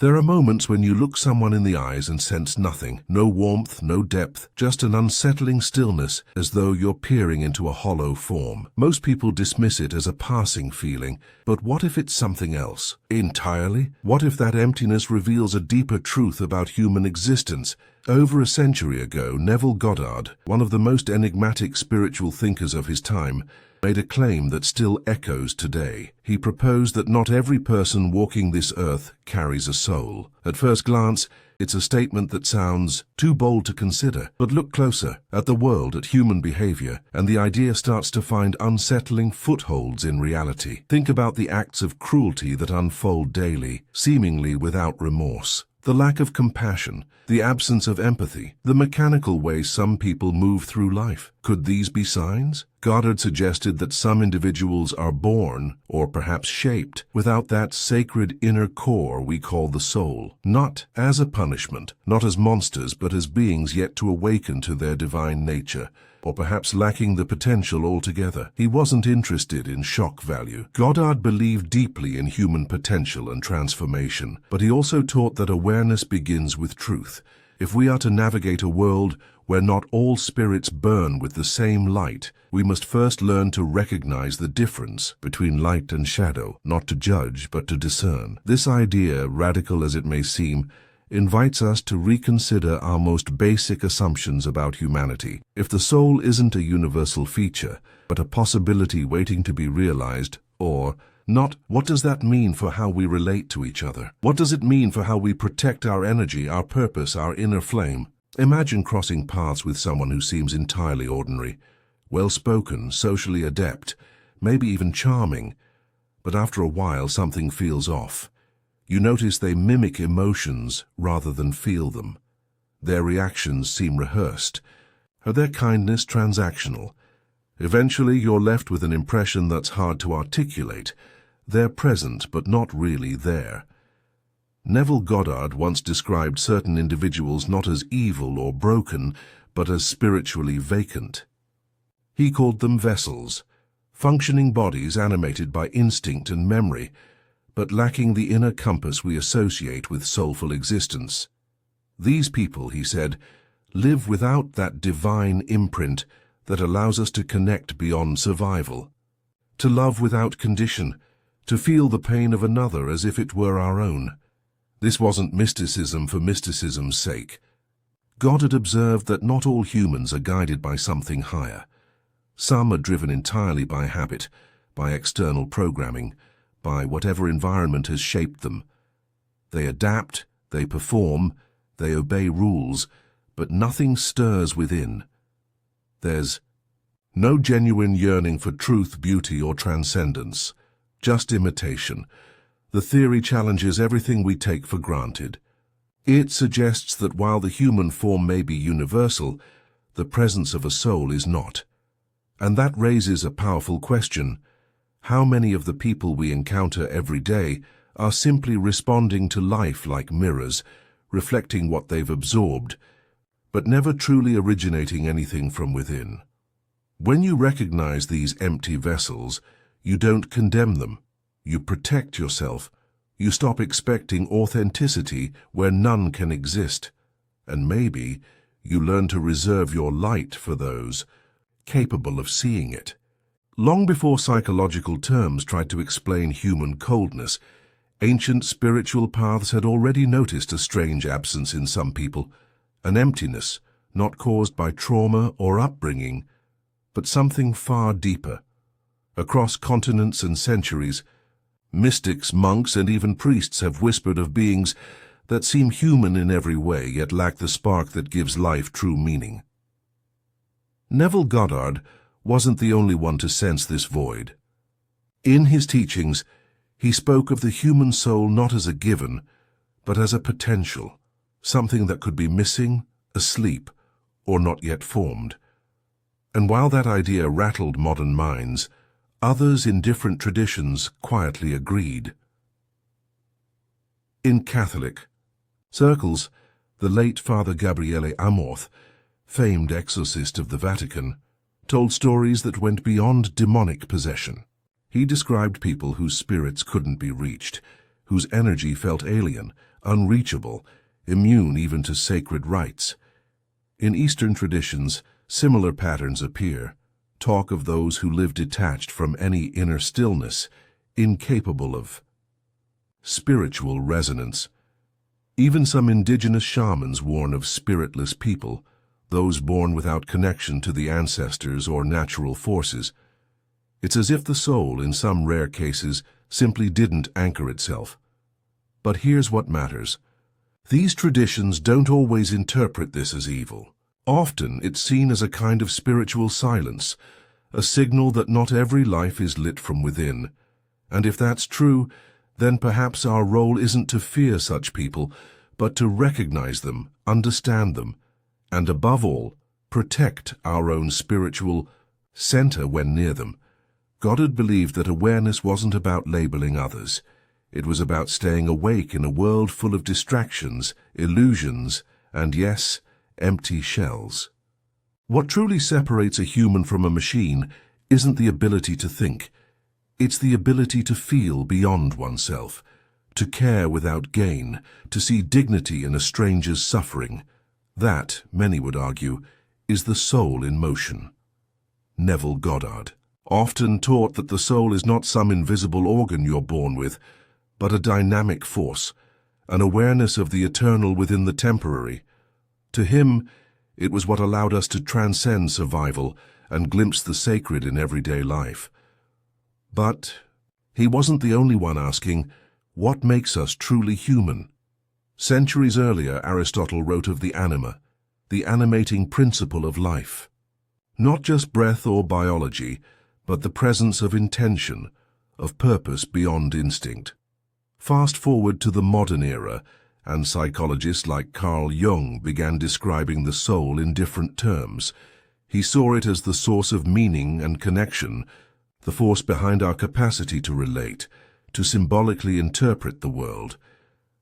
There are moments when you look someone in the eyes and sense nothing, no warmth, no depth, just an unsettling stillness, as though you're peering into a hollow form. Most people dismiss it as a passing feeling, but what if it's something else? Entirely? What if that emptiness reveals a deeper truth about human existence? Over a century ago, Neville Goddard, one of the most enigmatic spiritual thinkers of his time, made a claim that still echoes today. He proposed that not every person walking this earth carries a soul. At first glance, it's a statement that sounds too bold to consider. But look closer at the world, at human behavior, and the idea starts to find unsettling footholds in reality. Think about the acts of cruelty that unfold daily, seemingly without remorse. The lack of compassion, the absence of empathy, the mechanical way some people move through life. Could these be signs? Goddard suggested that some individuals are born, or perhaps shaped, without that sacred inner core we call the soul. Not as a punishment, not as monsters, but as beings yet to awaken to their divine nature, or perhaps lacking the potential altogether. He wasn't interested in shock value. Goddard believed deeply in human potential and transformation, but he also taught that awareness begins with truth. If we are to navigate a world where not all spirits burn with the same light, we must first learn to recognize the difference between light and shadow, not to judge, but to discern. This idea, radical as it may seem, invites us to reconsider our most basic assumptions about humanity. If the soul isn't a universal feature, but a possibility waiting to be realized, or not, what does that mean for how we relate to each other? What does it mean for how we protect our energy, our purpose, our inner flame? Imagine crossing paths with someone who seems entirely ordinary, well-spoken, socially adept, maybe even charming, but after a while something feels off. You notice they mimic emotions rather than feel them. Their reactions seem rehearsed, or their kindness transactional. Eventually you're left with an impression that's hard to articulate. They're present, but not really there. Neville Goddard once described certain individuals not as evil or broken, but as spiritually vacant. He called them vessels, functioning bodies animated by instinct and memory, but lacking the inner compass we associate with soulful existence. These people, he said, live without that divine imprint that allows us to connect beyond survival, to love without condition, to feel the pain of another as if it were our own. This wasn't mysticism for mysticism's sake. Goddard observed that not all humans are guided by something higher. Some are driven entirely by habit, by external programming, by whatever environment has shaped them. They adapt, they perform, they obey rules, but nothing stirs within. There's no genuine yearning for truth, beauty, or transcendence, just imitation. The theory challenges everything we take for granted. It suggests that while the human form may be universal, the presence of a soul is not. And that raises a powerful question. How many of the people we encounter every day are simply responding to life like mirrors, reflecting what they've absorbed, but never truly originating anything from within? When you recognize these empty vessels, you don't condemn them. You protect yourself. You stop expecting authenticity where none can exist. And maybe you learn to reserve your light for those capable of seeing it. Long before psychological terms tried to explain human coldness, ancient spiritual paths had already noticed a strange absence in some people, an emptiness not caused by trauma or upbringing, but something far deeper. Across continents and centuries, mystics, monks, and even priests have whispered of beings that seem human in every way, yet lack the spark that gives life true meaning. Neville Goddard wasn't the only one to sense this void. In his teachings, he spoke of the human soul not as a given, but as a potential, something that could be missing, asleep, or not yet formed. And while that idea rattled modern minds, others in different traditions quietly agreed. In Catholic circles, the late Father Gabriele Amorth, famed exorcist of the Vatican, told stories that went beyond demonic possession. He described people whose spirits couldn't be reached, whose energy felt alien, unreachable, immune even to sacred rites. In Eastern traditions, similar patterns appear. Talk of those who live detached from any inner stillness, incapable of spiritual resonance. Even some indigenous shamans warn of spiritless people, those born without connection to the ancestors or natural forces. It's as if the soul, in some rare cases, simply didn't anchor itself. But here's what matters. These traditions don't always interpret this as evil. Often it's seen as a kind of spiritual silence, a signal that not every life is lit from within. And if that's true, then perhaps our role isn't to fear such people, but to recognize them, understand them, and above all, protect our own spiritual center when near them. Goddard believed that awareness wasn't about labeling others. It was about staying awake in a world full of distractions, illusions, and yes, empty shells. What truly separates a human from a machine isn't the ability to think. It's the ability to feel beyond oneself, to care without gain, to see dignity in a stranger's suffering. That, many would argue, is the soul in motion. Neville Goddard often taught that the soul is not some invisible organ you're born with, but a dynamic force, an awareness of the eternal within the temporary. To him, it was what allowed us to transcend survival and glimpse the sacred in everyday life. But he wasn't the only one asking, what makes us truly human? Centuries earlier, Aristotle wrote of the anima, the animating principle of life. Not just breath or biology, but the presence of intention, of purpose beyond instinct. Fast forward to the modern era, and psychologists like Carl Jung began describing the soul in different terms. He saw it as the source of meaning and connection, the force behind our capacity to relate, to symbolically interpret the world,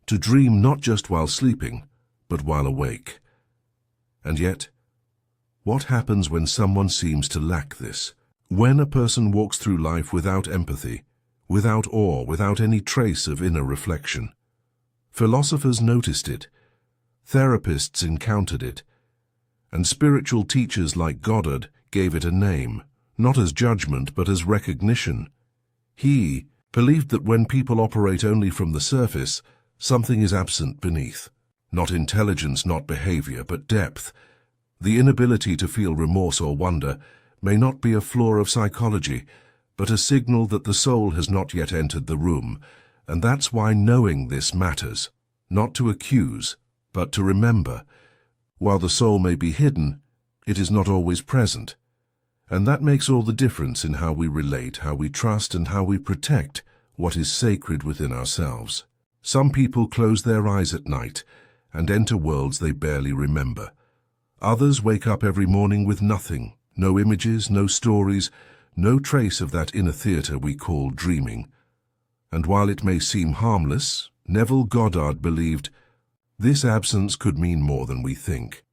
to dream not just while sleeping, but while awake. And yet, what happens when someone seems to lack this? When a person walks through life without empathy, without awe, without any trace of inner reflection? Philosophers noticed it, therapists encountered it, and spiritual teachers like Goddard gave it a name, not as judgment but as recognition. He believed that when people operate only from the surface, something is absent beneath. Not intelligence, not behavior, but depth. The inability to feel remorse or wonder may not be a flaw of psychology, but a signal that the soul has not yet entered the room, and that's why knowing this matters. Not to accuse, but to remember. While the soul may be hidden, it is not always present. And that makes all the difference in how we relate, how we trust, and how we protect what is sacred within ourselves. Some people close their eyes at night and enter worlds they barely remember. Others wake up every morning with nothing, no images, no stories, no trace of that inner theater we call dreaming. And while it may seem harmless, Neville Goddard believed this absence could mean more than we think.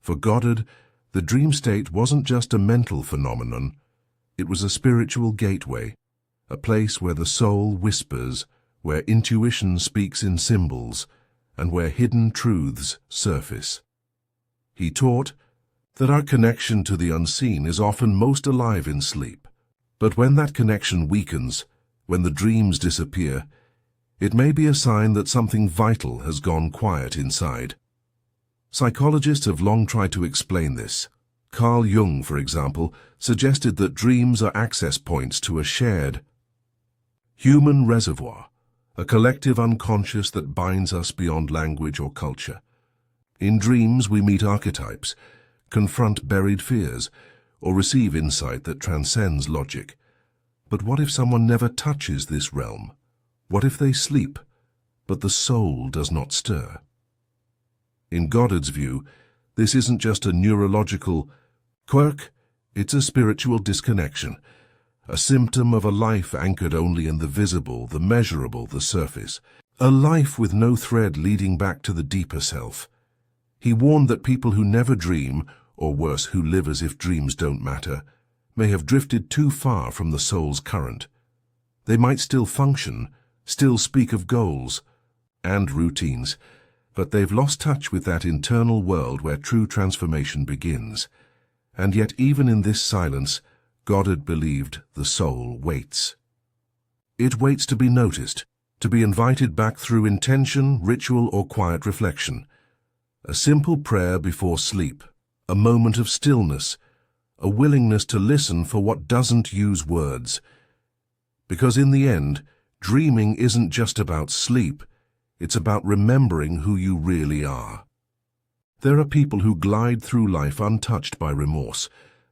For Goddard, the dream state wasn't just a mental phenomenon, it was a spiritual gateway, a place where the soul whispers, where intuition speaks in symbols, and where hidden truths surface. He taught that our connection to the unseen is often most alive in sleep. But when that connection weakens, when the dreams disappear, it may be a sign that something vital has gone quiet inside. Psychologists have long tried to explain this. Carl Jung, for example, suggested that dreams are access points to a shared human reservoir, a collective unconscious that binds us beyond language or culture. In dreams, we meet archetypes, confront buried fears, or receive insight that transcends logic. But what if someone never touches this realm? What if they sleep, but the soul does not stir? In Goddard's view, this isn't just a neurological quirk, it's a spiritual disconnection, a symptom of a life anchored only in the visible, the measurable, the surface, a life with no thread leading back to the deeper self. He warned that people who never dream, or worse, who live as if dreams don't matter, may have drifted too far from the soul's current. They might still function, still speak of goals and routines, but they've lost touch with that internal world where true transformation begins. And yet even in this silence, Goddard believed the soul waits. It waits to be noticed, to be invited back through intention, ritual, or quiet reflection. A simple prayer before sleep, a moment of stillness, a willingness to listen for what doesn't use words. Because in the end, dreaming isn't just about sleep, it's about remembering who you really are. There are people who glide through life untouched by remorse.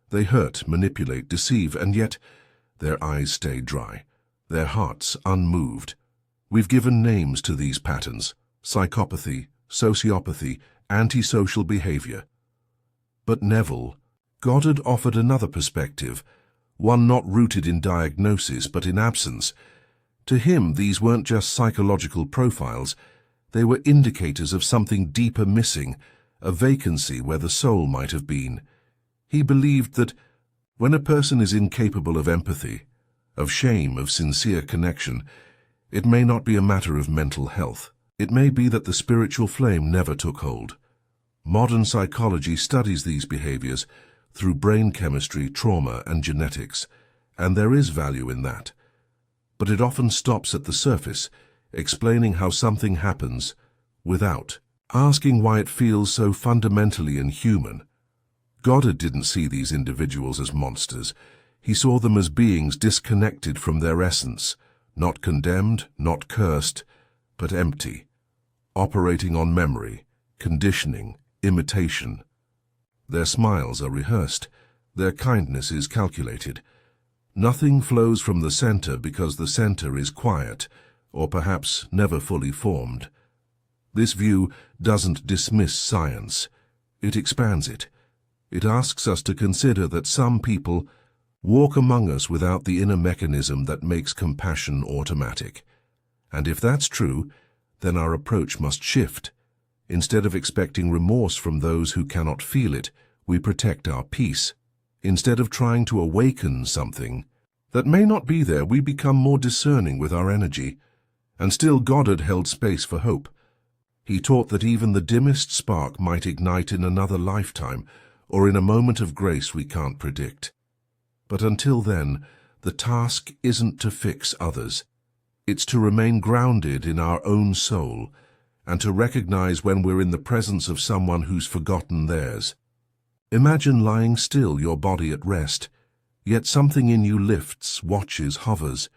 They hurt, manipulate, deceive, and yet their eyes stay dry, their hearts unmoved. We've given names to these patterns: psychopathy, sociopathy, antisocial behavior. But Neville Goddard offered another perspective, one not rooted in diagnosis but in absence. To him, these weren't just psychological profiles, they were indicators of something deeper missing, a vacancy where the soul might have been. He believed that when a person is incapable of empathy, of shame, of sincere connection, it may not be a matter of mental health. It may be that the spiritual flame never took hold. Modern psychology studies these behaviors through brain chemistry, trauma, and genetics, and there is value in that. But it often stops at the surface, explaining how something happens without asking why it feels so fundamentally inhuman. Goddard didn't see these individuals as monsters. He saw them as beings disconnected from their essence, not condemned, not cursed, but empty, operating on memory, conditioning, imitation. Their smiles are rehearsed, their kindness is calculated. Nothing flows from the center because the center is quiet, or perhaps never fully formed. This view doesn't dismiss science. It expands it. It asks us to consider that some people walk among us without the inner mechanism that makes compassion automatic. And if that's true, then our approach must shift. Instead of expecting remorse from those who cannot feel it, we protect our peace. Instead of trying to awaken something that may not be there, we become more discerning with our energy. And still Goddard held space for hope. He taught that even the dimmest spark might ignite in another lifetime, or in a moment of grace we can't predict. But until then, the task isn't to fix others. It's to remain grounded in our own soul, and to recognize when we're in the presence of someone who's forgotten theirs. Imagine lying still, your body at rest, yet something in you lifts, watches, hovers.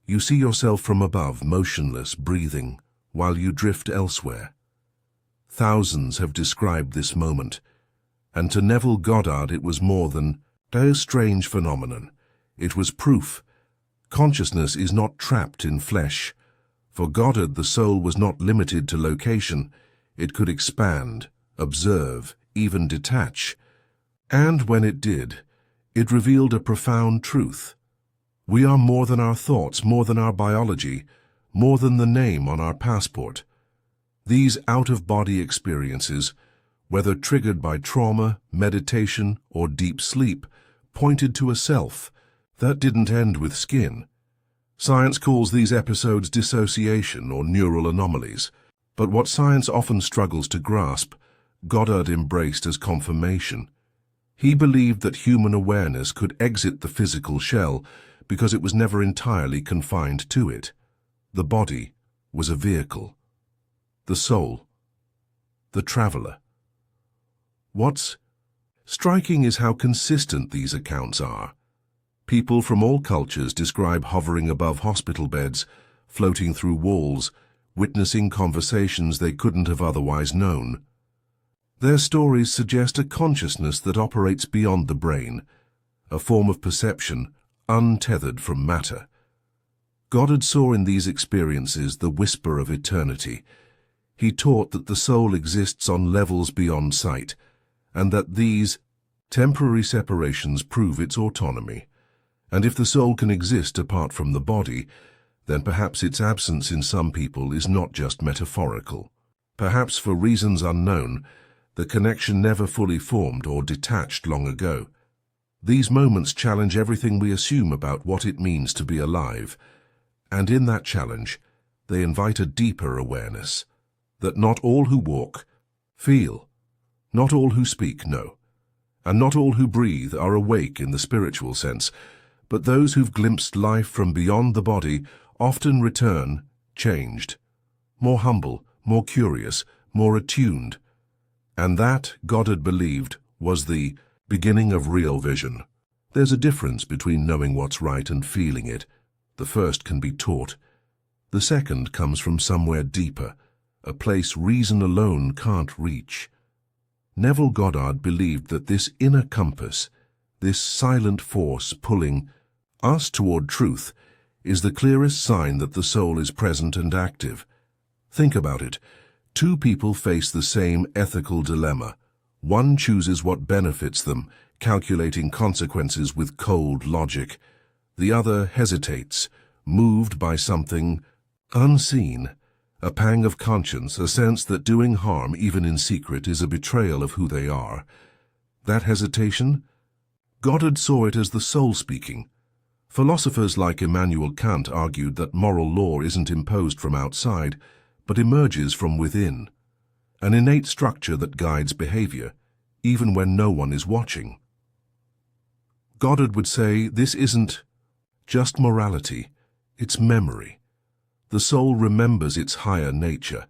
You see yourself from above, motionless, breathing, while you drift elsewhere. Thousands have described this moment, and to Neville Goddard it was more than a strange phenomenon. It was proof. Consciousness is not trapped in flesh. For Goddard, the soul was not limited to location. It could expand, observe, even detach. And when it did, it revealed a profound truth. We are more than our thoughts, more than our biology, more than the name on our passport. These out-of-body experiences, whether triggered by trauma, meditation, or deep sleep, pointed to a self that didn't end with skin. Science calls these episodes dissociation or neural anomalies, but what science often struggles to grasp, Goddard embraced as confirmation. He believed that human awareness could exit the physical shell because it was never entirely confined to it. The body was a vehicle. The soul, the traveler. What's striking is how consistent these accounts are. People from all cultures describe hovering above hospital beds, floating through walls, witnessing conversations they couldn't have otherwise known. Their stories suggest a consciousness that operates beyond the brain, a form of perception untethered from matter. Goddard saw in these experiences the whisper of eternity. He taught that the soul exists on levels beyond sight, and that these temporary separations prove its autonomy. And if the soul can exist apart from the body, then perhaps its absence in some people is not just metaphorical. Perhaps for reasons unknown, the connection never fully formed or detached long ago. These moments challenge everything we assume about what it means to be alive, and in that challenge, They invite a deeper awareness, that not all who walk, feel, not all who speak know, and not all who breathe are awake in the spiritual sense, but those who've glimpsed life from beyond the body often return changed, more humble, more curious, more attuned. And that, Goddard believed, was the beginning of real vision. There's a difference between knowing what's right and feeling it. The first can be taught. The second comes from somewhere deeper, a place reason alone can't reach. Neville Goddard believed that this inner compass, this silent force pulling us toward truth, is the clearest sign that the soul is present and active. Think about it. Two people face the same ethical dilemma. One chooses what benefits them, calculating consequences with cold logic. The other hesitates, moved by something unseen, a pang of conscience, a sense that doing harm, even in secret, is a betrayal of who they are. That hesitation? Goddard saw it as the soul speaking. Philosophers like Immanuel Kant argued that moral law isn't imposed from outside, but emerges from within, an innate structure that guides behavior, even when no one is watching. Goddard would say this isn't just morality, it's memory. The soul remembers its higher nature,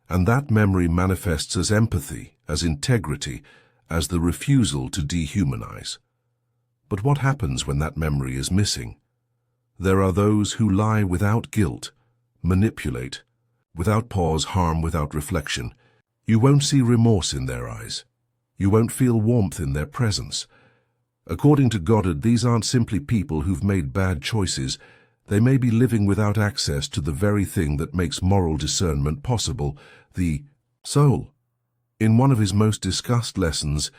and that memory manifests as empathy, as integrity, as the refusal to dehumanize. But what happens when that memory is missing? There are those who lie without guilt, manipulate, without pause, harm without reflection. You won't see remorse in their eyes. You won't feel warmth in their presence. According to Goddard, these aren't simply people who've made bad choices. They may be living without access to the very thing that makes moral discernment possible, the soul. In one of his most discussed lessons,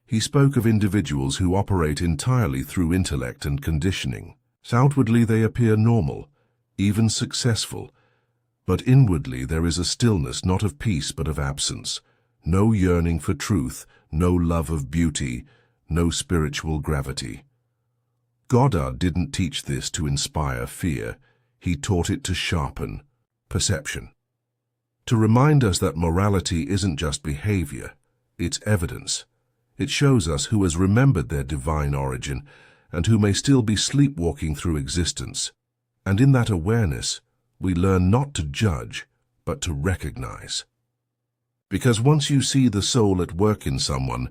he spoke of individuals who operate entirely through intellect and conditioning. Outwardly they appear normal, even successful, but inwardly there is a stillness not of peace but of absence, no yearning for truth, no love of beauty, no spiritual gravity. Goddard didn't teach this to inspire fear. He taught it to sharpen perception, to remind us that morality isn't just behavior, it's evidence. It shows us who has remembered their divine origin and who may still be sleepwalking through existence. And in that awareness, we learn not to judge, but to recognize. Because once you see the soul at work in someone,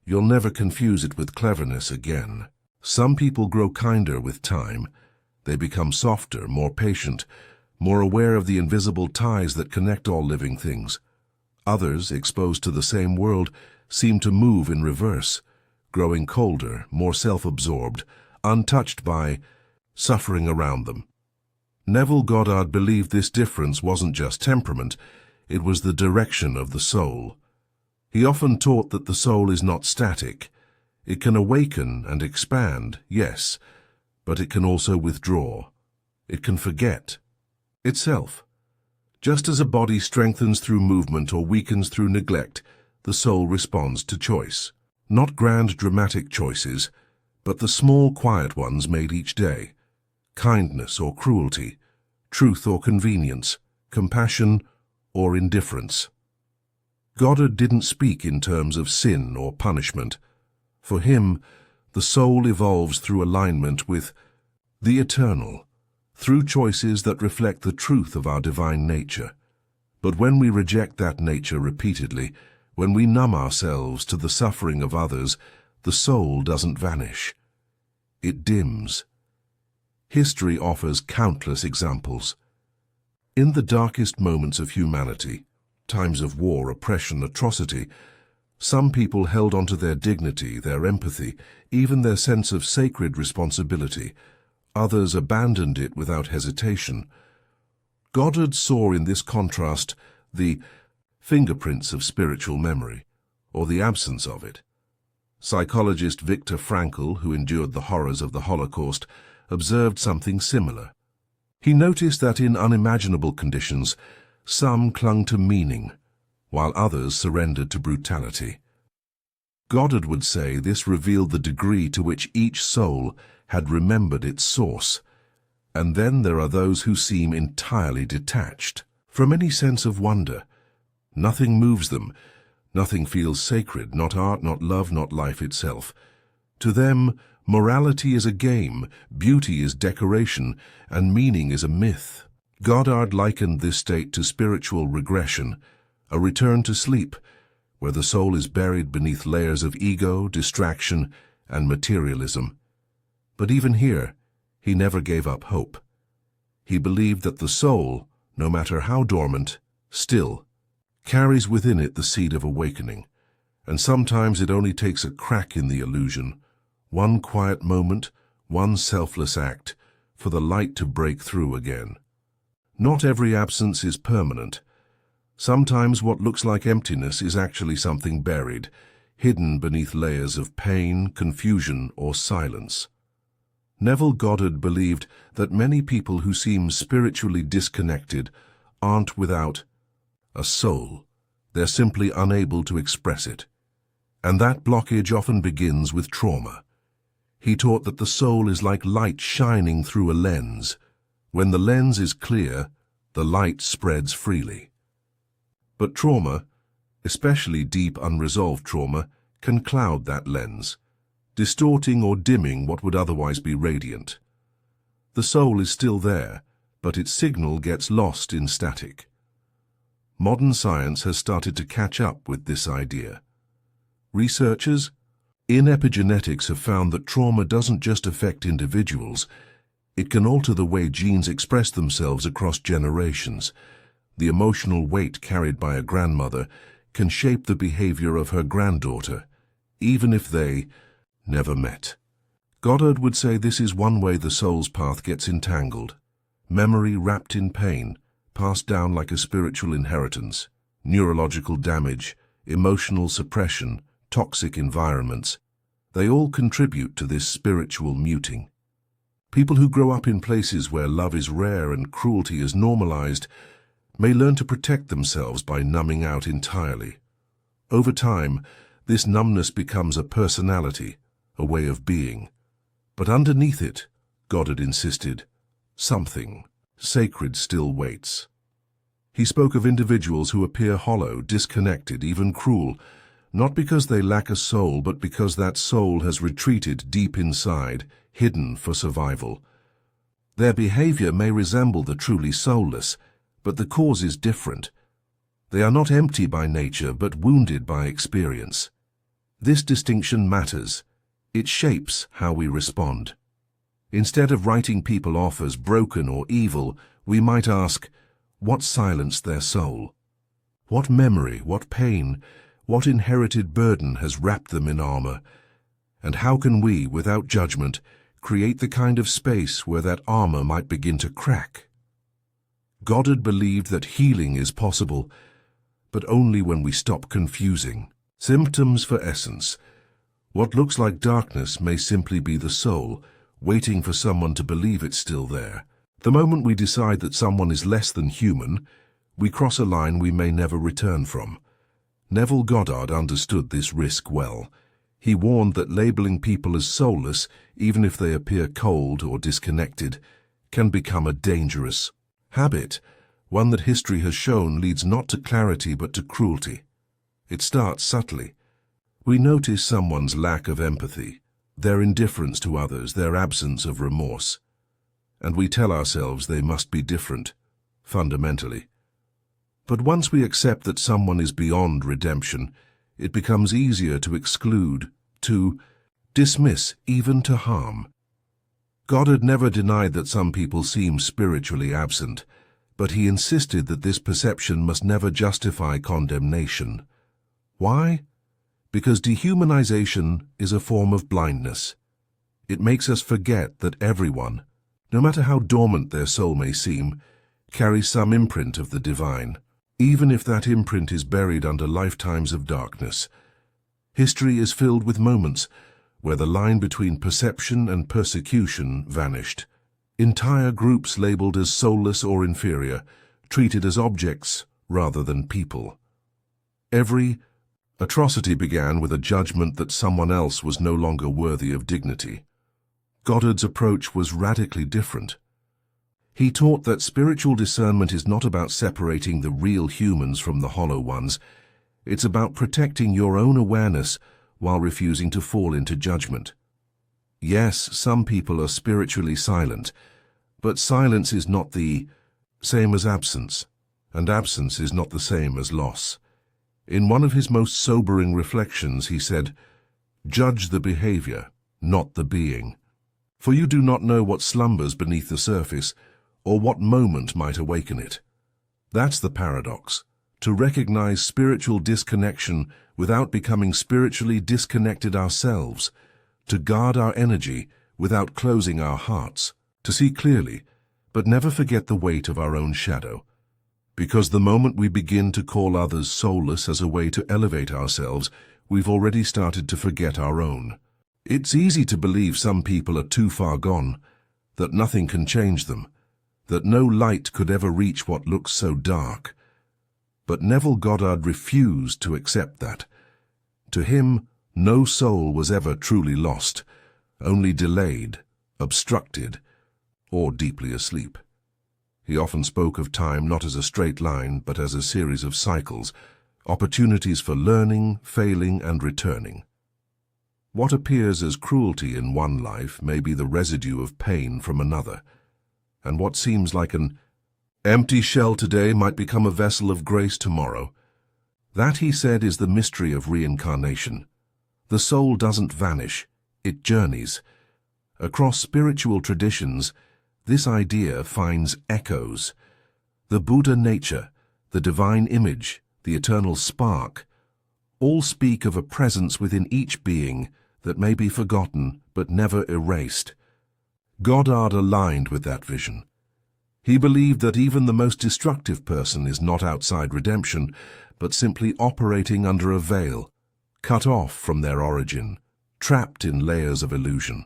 you'll never confuse it with cleverness again. Some people grow kinder with time. They become softer, more patient, more aware of the invisible ties that connect all living things. Others, exposed to the same world, seem to move in reverse, growing colder, more self-absorbed, untouched by suffering around them. Neville Goddard believed this difference wasn't just temperament, it was the direction of the soul. He often taught that the soul is not static. It can awaken and expand, yes, but it can also withdraw. It can forget itself. Just as a body strengthens through movement or weakens through neglect, the soul responds to choice. Not grand dramatic choices, but the small quiet ones made each day. Kindness or cruelty, truth or convenience, compassion or indifference. Goddard didn't speak in terms of sin or punishment. For him, the soul evolves through alignment with the eternal, through choices that reflect the truth of our divine nature. But when we reject that nature repeatedly, when we numb ourselves to the suffering of others, the soul doesn't vanish. It dims. History offers countless examples. In the darkest moments of humanity, times of war, oppression, atrocity, some people held onto their dignity, their empathy, even their sense of sacred responsibility. Others abandoned it without hesitation. Goddard saw in this contrast the fingerprints of spiritual memory, or the absence of it. Psychologist Viktor Frankl, who endured the horrors of the Holocaust, observed something similar. He noticed that in unimaginable conditions, some clung to meaning, while others surrendered to brutality. Goddard would say this revealed the degree to which each soul had remembered its source. And then there are those who seem entirely detached from any sense of wonder. Nothing moves them. Nothing feels sacred, not art, not love, not life itself. To them, morality is a game, beauty is decoration, and meaning is a myth. Goddard likened this state to spiritual regression, a return to sleep, where the soul is buried beneath layers of ego, distraction, and materialism. But even here, he never gave up hope. He believed that the soul, no matter how dormant, still carries within it the seed of awakening, and sometimes it only takes a crack in the illusion, one quiet moment, one selfless act, for the light to break through again. Not every absence is permanent. Sometimes what looks like emptiness is actually something buried, hidden beneath layers of pain, confusion, or silence. Neville Goddard believed that many people who seem spiritually disconnected aren't without a soul. They're simply unable to express it. And that blockage often begins with trauma. He taught that the soul is like light shining through a lens. When the lens is clear, the light spreads freely. But trauma, especially deep unresolved trauma, can cloud that lens, distorting or dimming what would otherwise be radiant. The soul is still there, but its signal gets lost in static. Modern science has started to catch up with this idea. Researchers in epigenetics have found that trauma doesn't just affect individuals, it can alter the way genes express themselves across generations. The emotional weight carried by a grandmother can shape the behavior of her granddaughter, even if they never met. Goddard would say this is one way the soul's path gets entangled. Memory wrapped in pain, passed down like a spiritual inheritance, neurological damage, emotional suppression, toxic environments. They all contribute to this spiritual muting. People who grow up in places where love is rare and cruelty is normalized may learn to protect themselves by numbing out entirely. Over time, this numbness becomes a personality, a way of being. But underneath it, Goddard insisted, something sacred still waits. He spoke of individuals who appear hollow, disconnected, even cruel, not because they lack a soul, but because that soul has retreated deep inside, hidden for survival. Their behavior may resemble the truly soulless, but the cause is different. They are not empty by nature, but wounded by experience. This distinction matters. It shapes how we respond. Instead of writing people off as broken or evil, we might ask, what silenced their soul? What memory, what pain, what inherited burden has wrapped them in armor? And how can we, without judgment, create the kind of space where that armor might begin to crack? Goddard believed that healing is possible, but only when we stop confusing symptoms for essence. What looks like darkness may simply be the soul, waiting for someone to believe it's still there. The moment we decide that someone is less than human, we cross a line we may never return from. Neville Goddard understood this risk well. He warned that labeling people as soulless, even if they appear cold or disconnected, can become a dangerous habit, one that history has shown leads not to clarity but to cruelty. It starts subtly. We notice someone's lack of empathy, their indifference to others, their absence of remorse, and we tell ourselves they must be different, fundamentally. But once we accept that someone is beyond redemption, it becomes easier to exclude, to dismiss, even to harm. Goddard never denied that some people seem spiritually absent, but he insisted that this perception must never justify condemnation. Why? Because dehumanization is a form of blindness. It makes us forget that everyone, no matter how dormant their soul may seem, carries some imprint of the divine, even if that imprint is buried under lifetimes of darkness. History is filled with moments where the line between perception and persecution vanished. Entire groups labeled as soulless or inferior, treated as objects rather than people. Every atrocity began with a judgment that someone else was no longer worthy of dignity. Goddard's approach was radically different. He taught that spiritual discernment is not about separating the real humans from the hollow ones. It's about protecting your own awareness while refusing to fall into judgment. Yes, some people are spiritually silent, but silence is not the same as absence, and absence is not the same as loss. In one of his most sobering reflections, he said, "Judge the behavior, not the being. For you do not know what slumbers beneath the surface, or what moment might awaken it." That's the paradox. To recognize spiritual disconnection without becoming spiritually disconnected ourselves. To guard our energy without closing our hearts. To see clearly, but never forget the weight of our own shadow. Because the moment we begin to call others soulless as a way to elevate ourselves, we've already started to forget our own. It's easy to believe some people are too far gone, that nothing can change them, that no light could ever reach what looks so dark. But Neville Goddard refused to accept that. To him, no soul was ever truly lost, only delayed, obstructed, or deeply asleep. He often spoke of time not as a straight line, but as a series of cycles, opportunities for learning, failing, and returning. What appears as cruelty in one life may be the residue of pain from another, and what seems like an empty shell today might become a vessel of grace tomorrow. That, he said, is the mystery of reincarnation. The soul doesn't vanish, it journeys. Across spiritual traditions, this idea finds echoes. The Buddha nature, the divine image, the eternal spark, all speak of a presence within each being that may be forgotten but never erased. Goddard aligned with that vision. He believed that even the most destructive person is not outside redemption, but simply operating under a veil, cut off from their origin, trapped in layers of illusion.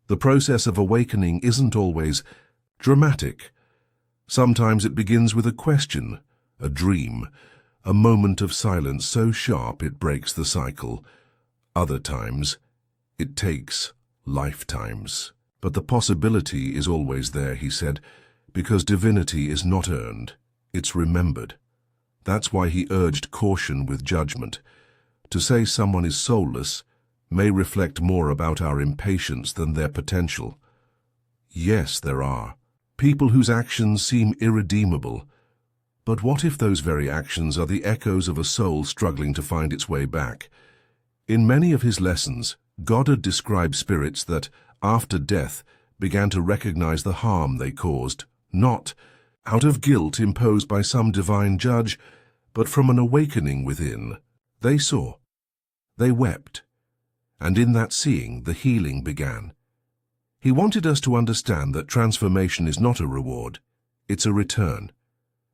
The process of awakening isn't always dramatic. Sometimes it begins with a question, a dream, a moment of silence so sharp it breaks the cycle. Other times, it takes lifetimes. But the possibility is always there, he said, because divinity is not earned, it's remembered. That's why he urged caution with judgment. To say someone is soulless may reflect more about our impatience than their potential. Yes, there are people whose actions seem irredeemable, but what if those very actions are the echoes of a soul struggling to find its way back? In many of his lessons, Goddard described spirits that, after death, began to recognize the harm they caused, not out of guilt imposed by some divine judge, but from an awakening within. They saw, they wept, and in that seeing the healing began. He wanted us to understand that transformation is not a reward, it's a return.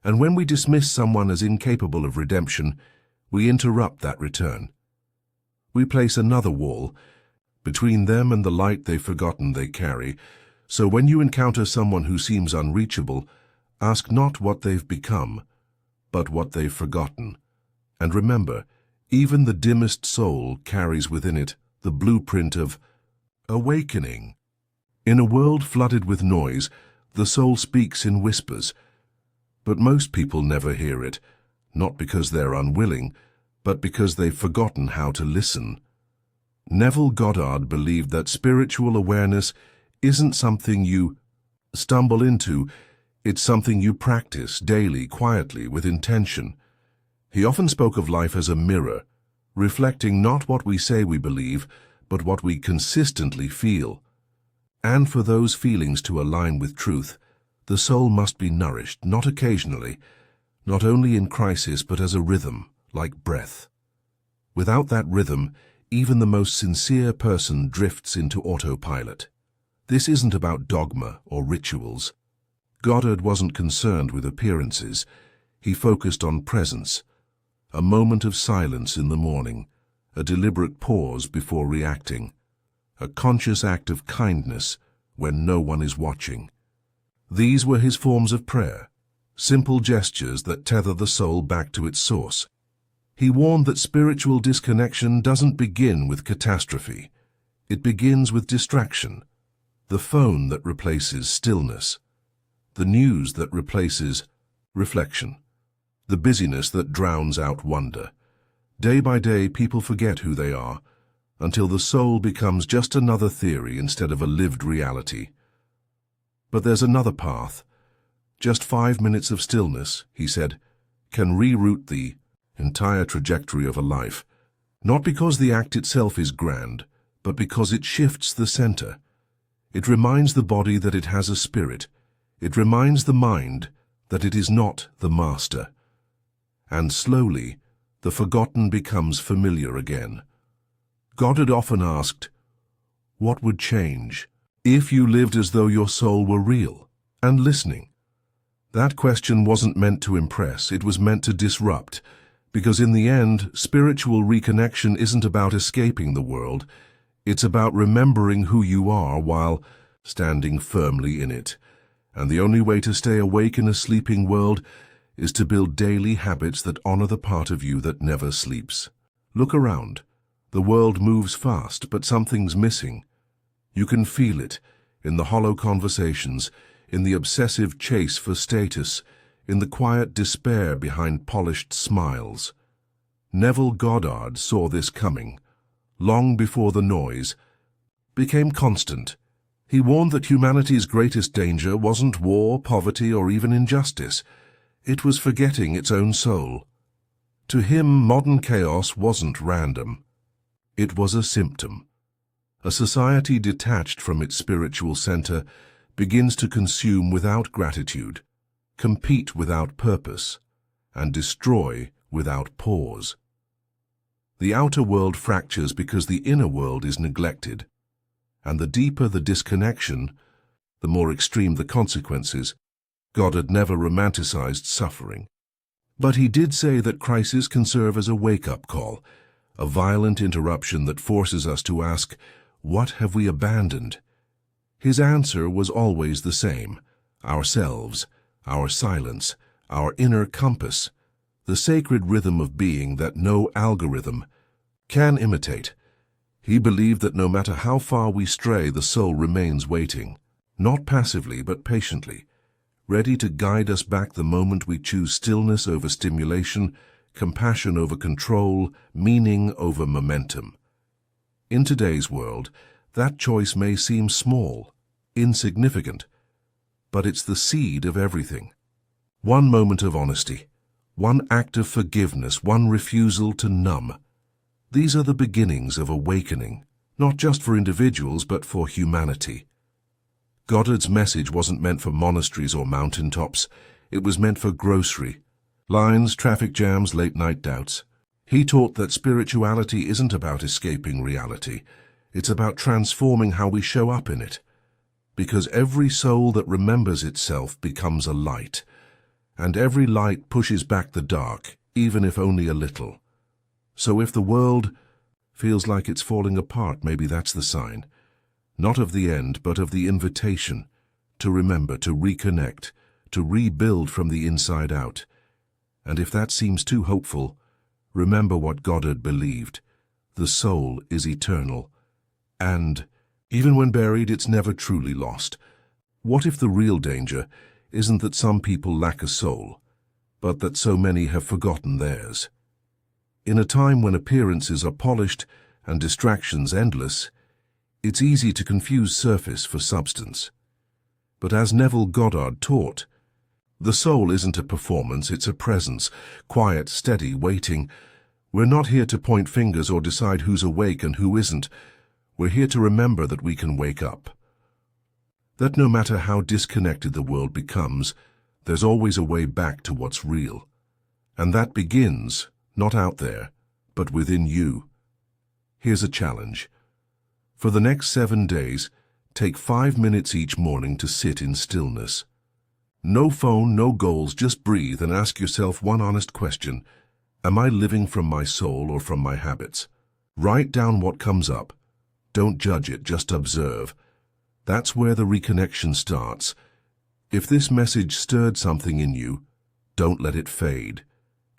And when we dismiss someone as incapable of redemption, we interrupt that return. We place another wall between them and the light they've forgotten they carry. So when you encounter someone who seems unreachable, ask not what they've become, but what they've forgotten. And remember, even the dimmest soul carries within it the blueprint of awakening. In a world flooded with noise, the soul speaks in whispers. But most people never hear it, not because they're unwilling, but because they've forgotten how to listen. Neville Goddard believed that spiritual awareness isn't something you stumble into, it's something you practice daily, quietly, with intention. He often spoke of life as a mirror, reflecting not what we say we believe, but what we consistently feel. And for those feelings to align with truth, the soul must be nourished, not occasionally, not only in crisis, but as a rhythm, like breath. Without that rhythm, even the most sincere person drifts into autopilot. This isn't about dogma or rituals. Goddard wasn't concerned with appearances. He focused on presence. A moment of silence in the morning, a deliberate pause before reacting, a conscious act of kindness when no one is watching. These were his forms of prayer, simple gestures that tether the soul back to its source. He warned that spiritual disconnection doesn't begin with catastrophe. It begins with distraction, the phone that replaces stillness, the news that replaces reflection, the busyness that drowns out wonder. Day by day, people forget who they are, until the soul becomes just another theory instead of a lived reality. But there's another path. Just 5 minutes of stillness, he said, can reroute the entire trajectory of a life, not because the act itself is grand, but because it shifts the center. It reminds the body that it has a spirit. It reminds the mind that it is not the master. And slowly, the forgotten becomes familiar again. Goddard often asked, what would change if you lived as though your soul were real and listening? That question wasn't meant to impress, it was meant to disrupt, because in the end, spiritual reconnection isn't about escaping the world, it's about remembering who you are while standing firmly in it. And the only way to stay awake in a sleeping world is to build daily habits that honor the part of you that never sleeps. Look around. The world moves fast, but something's missing. You can feel it in the hollow conversations, in the obsessive chase for status, in the quiet despair behind polished smiles. Neville Goddard saw this coming, long before the noise became constant. He warned that humanity's greatest danger wasn't war, poverty, or even injustice. It was forgetting its own soul. To him, modern chaos wasn't random. It was a symptom. A society detached from its spiritual center begins to consume without gratitude, compete without purpose, and destroy without pause. The outer world fractures because the inner world is neglected, and the deeper the disconnection, the more extreme the consequences. Goddard never romanticized suffering, but he did say that crisis can serve as a wake-up call, a violent interruption that forces us to ask, what have we abandoned? His answer was always the same: ourselves, our silence, our inner compass, the sacred rhythm of being that no algorithm can imitate. He believed that no matter how far we stray, the soul remains waiting, not passively but patiently, ready to guide us back the moment we choose stillness over stimulation, compassion over control, meaning over momentum. In today's world, that choice may seem small, insignificant, but it's the seed of everything. One moment of honesty, one act of forgiveness, one refusal to numb. These are the beginnings of awakening, not just for individuals but for humanity. Goddard's message wasn't meant for monasteries or mountaintops. It was meant for grocery lines, traffic jams, late-night doubts. He taught that spirituality isn't about escaping reality. It's about transforming how we show up in it. Because every soul that remembers itself becomes a light, and every light pushes back the dark, even if only a little. So if the world feels like it's falling apart, maybe that's the sign. Not of the end, but of the invitation to remember, to reconnect, to rebuild from the inside out. And if that seems too hopeful, remember what Goddard believed. The soul is eternal, and even when buried, it's never truly lost. What if the real danger isn't that some people lack a soul, but that so many have forgotten theirs? In a time when appearances are polished and distractions endless, it's easy to confuse surface for substance. But as Neville Goddard taught, the soul isn't a performance, it's a presence, quiet, steady, waiting. We're not here to point fingers or decide who's awake and who isn't. We're here to remember that we can wake up. That no matter how disconnected the world becomes, there's always a way back to what's real. And that begins, not out there, but within you. Here's a challenge. For the next 7 days, take 5 minutes each morning to sit in stillness. No phone, no goals, just breathe and ask yourself one honest question. Am I living from my soul or from my habits? Write down what comes up. Don't judge it, just observe. That's where the reconnection starts. If this message stirred something in you, don't let it fade.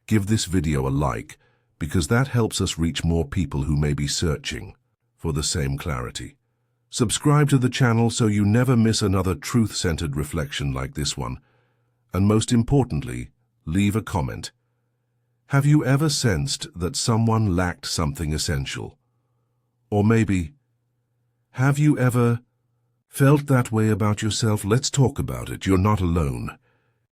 Give this video a like, because that helps us reach more people who may be searching for the same clarity. Subscribe to the channel so you never miss another truth-centered reflection like this one. And most importantly, leave a comment. Have you ever sensed that someone lacked something essential? Or maybe, have you ever felt that way about yourself? Let's talk about it. You're not alone.